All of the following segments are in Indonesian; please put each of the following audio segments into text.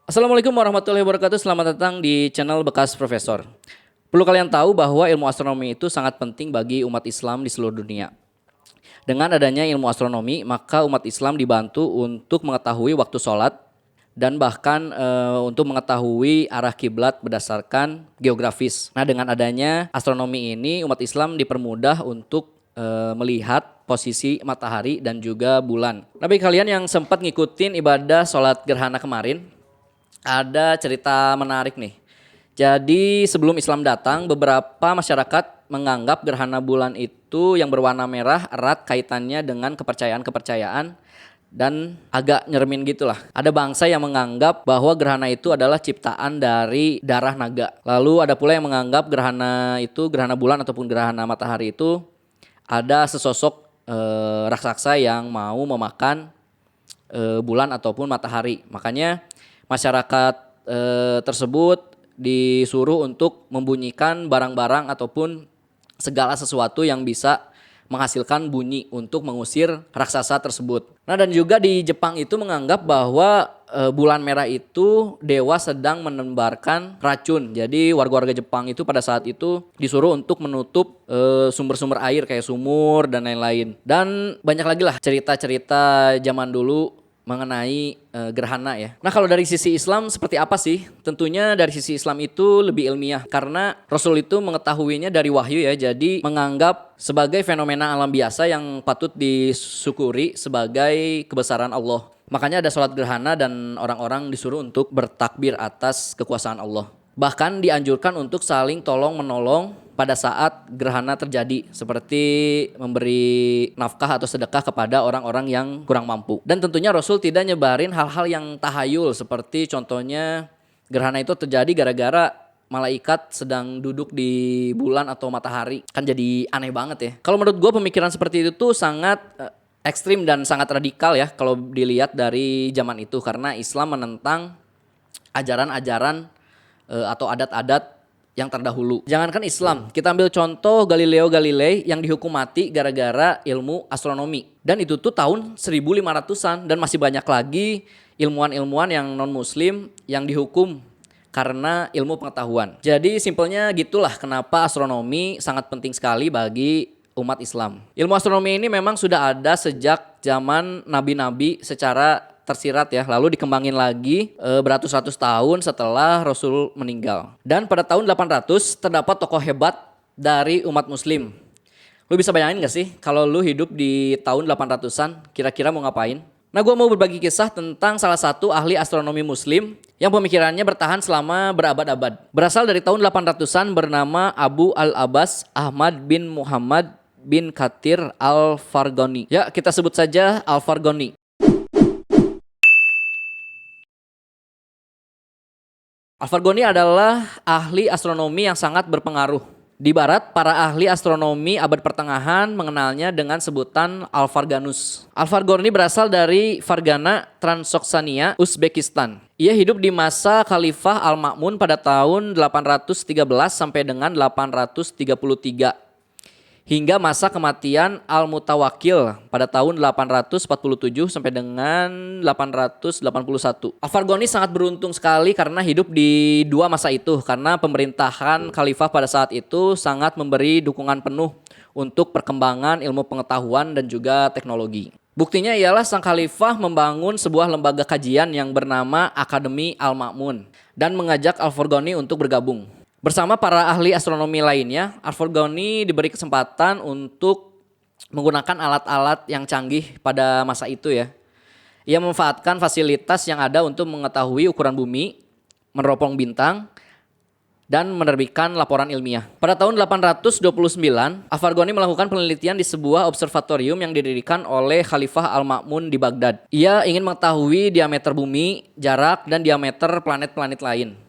Assalamualaikum warahmatullahi wabarakatuh. Selamat datang di channel Bekas Profesor. Perlu kalian tahu bahwa ilmu astronomi itu sangat penting bagi umat Islam di seluruh dunia. Dengan adanya ilmu astronomi, maka umat Islam dibantu untuk mengetahui waktu sholat dan bahkan untuk mengetahui arah kiblat berdasarkan geografis. Nah, dengan adanya astronomi ini, umat Islam dipermudah untuk melihat posisi matahari dan juga bulan. Nah, bagi kalian yang sempat ngikutin ibadah sholat gerhana kemarin, ada cerita menarik nih. Jadi sebelum Islam datang, beberapa masyarakat menganggap gerhana bulan itu yang berwarna merah erat kaitannya dengan kepercayaan-kepercayaan dan agak nyeremin gitulah. Ada bangsa yang menganggap bahwa gerhana itu adalah ciptaan dari darah naga. Lalu ada pula yang menganggap gerhana itu, gerhana bulan ataupun gerhana matahari itu ada sesosok raksasa yang mau memakan bulan ataupun matahari. Makanya masyarakat tersebut disuruh untuk membunyikan barang-barang ataupun segala sesuatu yang bisa menghasilkan bunyi untuk mengusir raksasa tersebut. Nah, dan juga di Jepang itu menganggap bahwa bulan merah itu dewa sedang menebarkan racun. Jadi warga-warga Jepang itu pada saat itu disuruh untuk menutup sumber-sumber air kayak sumur dan lain-lain. Dan banyak lagi lah cerita-cerita zaman dulu mengenai gerhana ya. Nah, kalau dari sisi Islam seperti apa sih? Tentunya dari sisi Islam itu lebih ilmiah karena Rasul itu mengetahuinya dari wahyu ya. Jadi menganggap sebagai fenomena alam biasa yang patut disyukuri sebagai kebesaran Allah. Makanya ada sholat gerhana dan orang-orang disuruh untuk bertakbir atas kekuasaan Allah. Bahkan dianjurkan untuk saling tolong menolong pada saat gerhana terjadi, seperti memberi nafkah atau sedekah kepada orang-orang yang kurang mampu. Dan tentunya Rasul tidak nyebarin hal-hal yang tahayul, seperti contohnya gerhana itu terjadi gara-gara malaikat sedang duduk di bulan atau matahari. Kan jadi aneh banget ya. Kalau menurut gue pemikiran seperti itu tuh sangat ekstrim dan sangat radikal ya kalau dilihat dari zaman itu, karena Islam menentang ajaran-ajaran atau adat-adat yang terdahulu. Jangankan Islam, kita ambil contoh Galileo Galilei yang dihukum mati gara-gara ilmu astronomi. Dan itu tuh tahun 1500-an dan masih banyak lagi ilmuwan-ilmuwan yang non-muslim yang dihukum karena ilmu pengetahuan. Jadi simpelnya gitulah kenapa astronomi sangat penting sekali bagi umat Islam. Ilmu astronomi ini memang sudah ada sejak zaman nabi-nabi secara tersirat ya, lalu dikembangin lagi beratus-ratus tahun setelah Rasul meninggal. Dan pada tahun 800 terdapat tokoh hebat dari umat muslim. Lu bisa bayangin gak sih kalau lu hidup di tahun 800-an, kira-kira mau ngapain? Nah, gue mau berbagi kisah tentang salah satu ahli astronomi muslim yang pemikirannya bertahan selama berabad-abad. Berasal dari tahun 800-an, bernama Abu Al-Abbas Ahmad bin Muhammad bin Kathir Al-Farghani. Ya, kita sebut saja Al-Farghani. Al-Farghani adalah ahli astronomi yang sangat berpengaruh. Di barat, para ahli astronomi abad pertengahan mengenalnya dengan sebutan Al-Farganus. Al-Farghani berasal dari Fargana, Transoksania, Uzbekistan. Ia hidup di masa Khalifah Al-Ma'mun pada tahun 813 sampai dengan 833. Hingga masa kematian Al-Mutawakkil pada tahun 847 sampai dengan 881. Al-Farghani sangat beruntung sekali karena hidup di dua masa itu, karena pemerintahan khalifah pada saat itu sangat memberi dukungan penuh untuk perkembangan ilmu pengetahuan dan juga teknologi. Buktinya ialah sang khalifah membangun sebuah lembaga kajian yang bernama Akademi Al-Ma'mun dan mengajak Al-Farghani untuk bergabung. Bersama para ahli astronomi lainnya, Al-Farghani diberi kesempatan untuk menggunakan alat-alat yang canggih pada masa itu ya. Ia memanfaatkan fasilitas yang ada untuk mengetahui ukuran bumi, meneropong bintang, dan menerbitkan laporan ilmiah. Pada tahun 829, Al-Farghani melakukan penelitian di sebuah observatorium yang didirikan oleh Khalifah Al-Ma'mun di Baghdad. Ia ingin mengetahui diameter bumi, jarak, dan diameter planet-planet lain.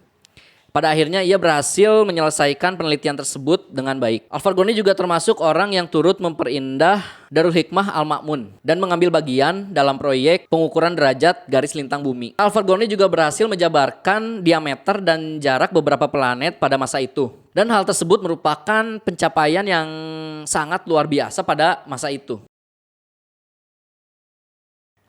Pada akhirnya ia berhasil menyelesaikan penelitian tersebut dengan baik. Al-Farghani juga termasuk orang yang turut memperindah Darul Hikmah Al-Ma'mun dan mengambil bagian dalam proyek pengukuran derajat garis lintang bumi. Al-Farghani juga berhasil menjabarkan diameter dan jarak beberapa planet pada masa itu. Dan hal tersebut merupakan pencapaian yang sangat luar biasa pada masa itu.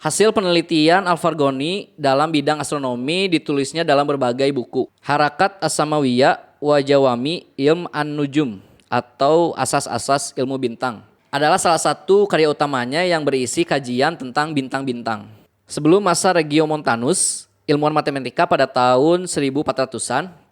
Hasil penelitian Al-Farghani dalam bidang astronomi ditulisnya dalam berbagai buku. Harakat As-Samawiyah wa Jawami Ilm An-Nujum atau Asas-Asas Ilmu Bintang adalah salah satu karya utamanya yang berisi kajian tentang bintang-bintang. Sebelum masa Regiomontanus, ilmuwan matematika pada tahun 1400-an,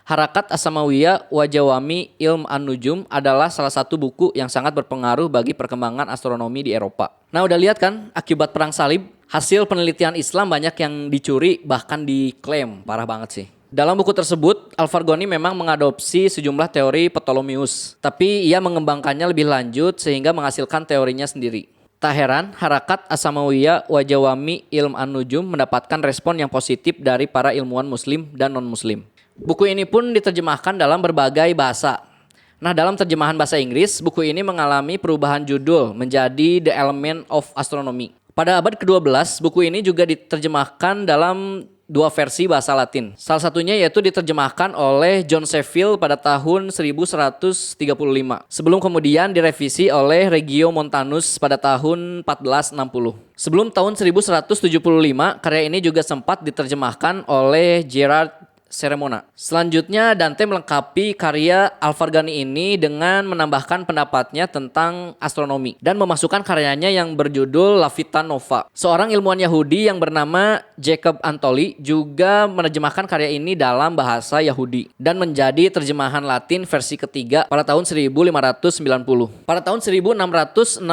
Harakat As-Samawiyah wa Jawami Ilm An-Nujum adalah salah satu buku yang sangat berpengaruh bagi perkembangan astronomi di Eropa. Nah, udah lihat kan akibat perang salib, hasil penelitian Islam banyak yang dicuri bahkan diklaim, parah banget sih. Dalam buku tersebut, Al-Farghani memang mengadopsi sejumlah teori Ptolemeus, tapi ia mengembangkannya lebih lanjut sehingga menghasilkan teorinya sendiri. Tak heran, Harakat As-Samawiyah wa Jawami Ilm An-Nujum mendapatkan respon yang positif dari para ilmuwan muslim dan non-muslim. Buku ini pun diterjemahkan dalam berbagai bahasa. Nah, dalam terjemahan bahasa Inggris, buku ini mengalami perubahan judul menjadi The Element of Astronomy. Pada abad ke-12, buku ini juga diterjemahkan dalam dua versi bahasa Latin. Salah satunya yaitu diterjemahkan oleh John Sheffield pada tahun 1135. Sebelum kemudian direvisi oleh Regiomontanus pada tahun 1460. Sebelum tahun 1175, karya ini juga sempat diterjemahkan oleh Gerard Ceremona. Selanjutnya Dante melengkapi karya Al-Farghani ini dengan menambahkan pendapatnya tentang astronomi dan memasukkan karyanya yang berjudul La Vita Nova. Seorang ilmuwan Yahudi yang bernama Jacob Antoli juga menerjemahkan karya ini dalam bahasa Yahudi dan menjadi terjemahan Latin versi ketiga pada tahun 1590. Pada tahun 1669,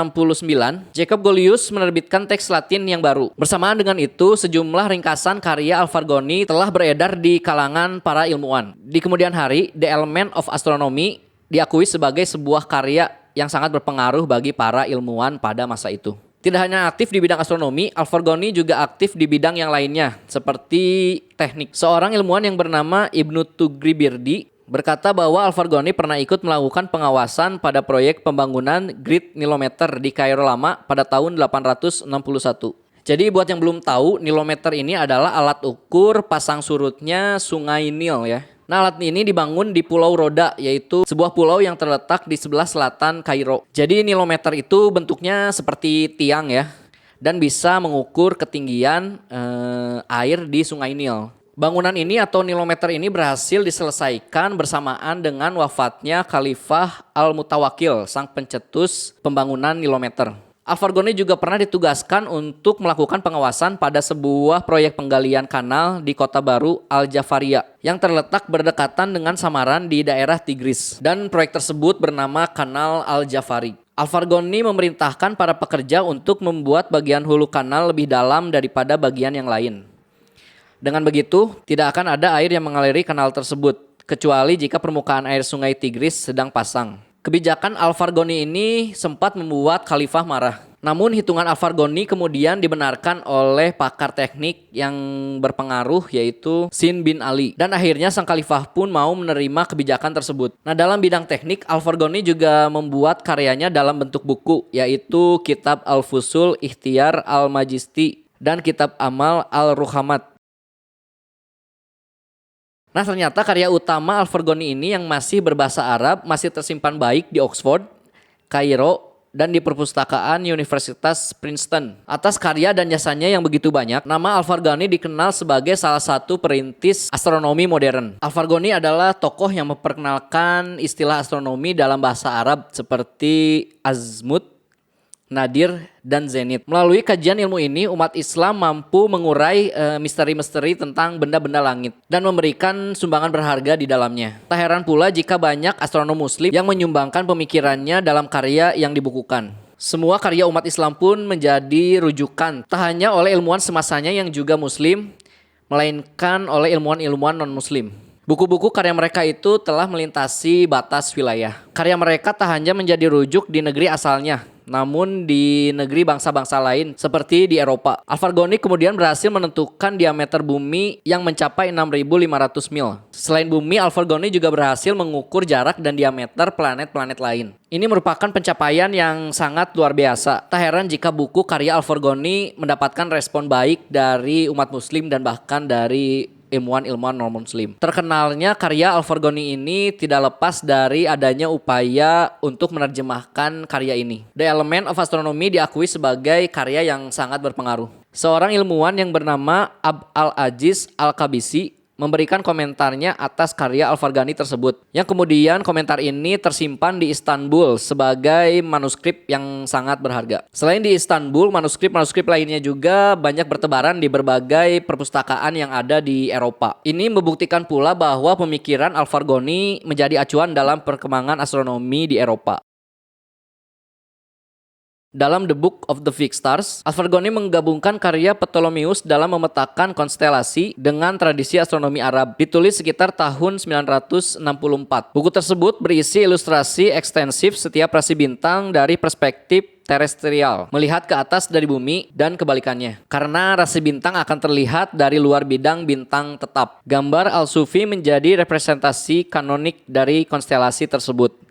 Jacob Golius menerbitkan teks Latin yang baru. Bersamaan dengan itu, sejumlah ringkasan karya Al-Farghani telah beredar di kalangan para ilmuwan. Di kemudian hari, The Element of Astronomy diakui sebagai sebuah karya yang sangat berpengaruh bagi para ilmuwan pada masa itu. Tidak hanya aktif di bidang astronomi, Al-Farghani juga aktif di bidang yang lainnya, seperti teknik. Seorang ilmuwan yang bernama Ibnu Tugribirdi berkata bahwa Al-Farghani pernah ikut melakukan pengawasan pada proyek pembangunan grid nilometer di Kairo Lama pada tahun 861. Jadi buat yang belum tahu, nilometer ini adalah alat ukur pasang surutnya Sungai Nil ya. Nah, alat ini dibangun di Pulau Roda, yaitu sebuah pulau yang terletak di sebelah selatan Kairo. Jadi nilometer itu bentuknya seperti tiang ya, dan bisa mengukur ketinggian air di Sungai Nil. Bangunan ini atau nilometer ini berhasil diselesaikan bersamaan dengan wafatnya Khalifah Al-Mutawakil, sang pencetus pembangunan nilometer. Al-Farghani juga pernah ditugaskan untuk melakukan pengawasan pada sebuah proyek penggalian kanal di kota baru Al-Jafaria yang terletak berdekatan dengan Samaran di daerah Tigris, dan proyek tersebut bernama Kanal Al-Jafari. Al-Farghani memerintahkan para pekerja untuk membuat bagian hulu kanal lebih dalam daripada bagian yang lain. Dengan begitu, tidak akan ada air yang mengaliri kanal tersebut, kecuali jika permukaan air sungai Tigris sedang pasang. Kebijakan Al-Farghani ini sempat membuat Khalifah marah. Namun hitungan Al-Farghani kemudian dibenarkan oleh pakar teknik yang berpengaruh yaitu Sin bin Ali. Dan akhirnya sang Khalifah pun mau menerima kebijakan tersebut. Nah, dalam bidang teknik, Al-Farghani juga membuat karyanya dalam bentuk buku, yaitu Kitab Al-Fusul Ikhtiyar Al-Majisti dan Kitab Amal Al-Ruhamat. Nah, ternyata karya utama Al-Farghani ini yang masih berbahasa Arab masih tersimpan baik di Oxford, Kairo, dan di perpustakaan Universitas Princeton. Atas karya dan jasanya yang begitu banyak, nama Al-Farghani dikenal sebagai salah satu perintis astronomi modern. Al-Farghani adalah tokoh yang memperkenalkan istilah astronomi dalam bahasa Arab seperti azmut, nadir, dan zenit. Melalui kajian ilmu ini, umat Islam mampu mengurai misteri-misteri tentang benda-benda langit dan memberikan sumbangan berharga di dalamnya. Tak heran pula jika banyak astronom muslim yang menyumbangkan pemikirannya dalam karya yang dibukukan. Semua karya umat Islam pun menjadi rujukan, tak hanya oleh ilmuwan semasanya yang juga muslim, melainkan oleh ilmuwan-ilmuwan non-muslim. Buku-buku karya mereka itu telah melintasi batas wilayah. Karya mereka tak hanya menjadi rujuk di negeri asalnya, namun di negeri bangsa-bangsa lain seperti di Eropa. Al-Farghani kemudian berhasil menentukan diameter bumi yang mencapai 6.500 mil. Selain bumi, Al-Farghani juga berhasil mengukur jarak dan diameter planet-planet lain. Ini merupakan pencapaian yang sangat luar biasa. Tak heran jika buku karya Al-Farghani mendapatkan respon baik dari umat muslim dan bahkan dari ilmuwan-ilmuwan non-muslim. Terkenalnya karya Al-Farghani ini tidak lepas dari adanya upaya untuk menerjemahkan karya ini. The Element of Astronomy diakui sebagai karya yang sangat berpengaruh. Seorang ilmuwan yang bernama Abd al-Aziz Al-Kabisi memberikan komentarnya atas karya Al-Farghani tersebut, yang kemudian komentar ini tersimpan di Istanbul sebagai manuskrip yang sangat berharga. Selain di Istanbul, manuskrip-manuskrip lainnya juga banyak bertebaran di berbagai perpustakaan yang ada di Eropa. Ini membuktikan pula bahwa pemikiran Al-Farghani menjadi acuan dalam perkembangan astronomi di Eropa. Dalam The Book of the Fixed Stars, Al-Farghani menggabungkan karya Ptolemeus dalam memetakan konstelasi dengan tradisi astronomi Arab, ditulis sekitar tahun 964. Buku tersebut berisi ilustrasi ekstensif setiap rasi bintang dari perspektif terestrial, melihat ke atas dari bumi dan kebalikannya. Karena rasi bintang akan terlihat dari luar bidang bintang tetap. Gambar Al-Sufi menjadi representasi kanonik dari konstelasi tersebut.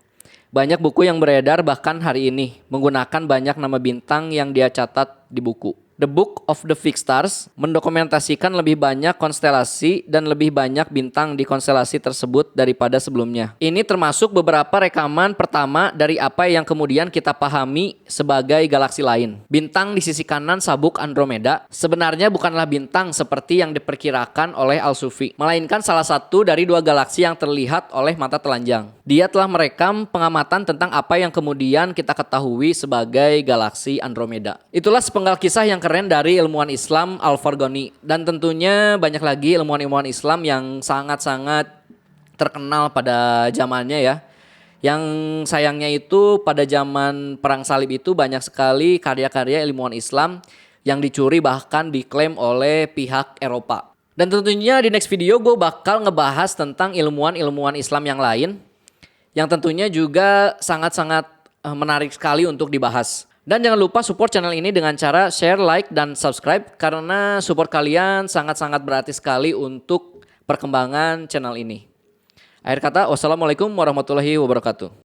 Banyak buku yang beredar bahkan hari ini menggunakan banyak nama bintang yang dia catat di buku. The Book of the Fixed Stars mendokumentasikan lebih banyak konstelasi dan lebih banyak bintang di konstelasi tersebut daripada sebelumnya. Ini termasuk beberapa rekaman pertama dari apa yang kemudian kita pahami sebagai galaksi lain. Bintang di sisi kanan sabuk Andromeda sebenarnya bukanlah bintang seperti yang diperkirakan oleh Al-Sufi, melainkan salah satu dari dua galaksi yang terlihat oleh mata telanjang. Dia telah merekam pengamatan tentang apa yang kemudian kita ketahui sebagai galaksi Andromeda. Itulah sepenggal kisah yang keren dari ilmuwan Islam Al-Farghani, dan tentunya banyak lagi ilmuwan-ilmuwan Islam yang sangat-sangat terkenal pada zamannya ya. Yang sayangnya itu pada zaman Perang Salib itu banyak sekali karya-karya ilmuwan Islam yang dicuri bahkan diklaim oleh pihak Eropa. Dan tentunya di next video gue bakal ngebahas tentang ilmuwan-ilmuwan Islam yang lain yang tentunya juga sangat-sangat menarik sekali untuk dibahas. Dan jangan lupa support channel ini dengan cara share, like, dan subscribe, karena support kalian sangat-sangat berarti sekali untuk perkembangan channel ini. Akhir kata, wassalamualaikum warahmatullahi wabarakatuh.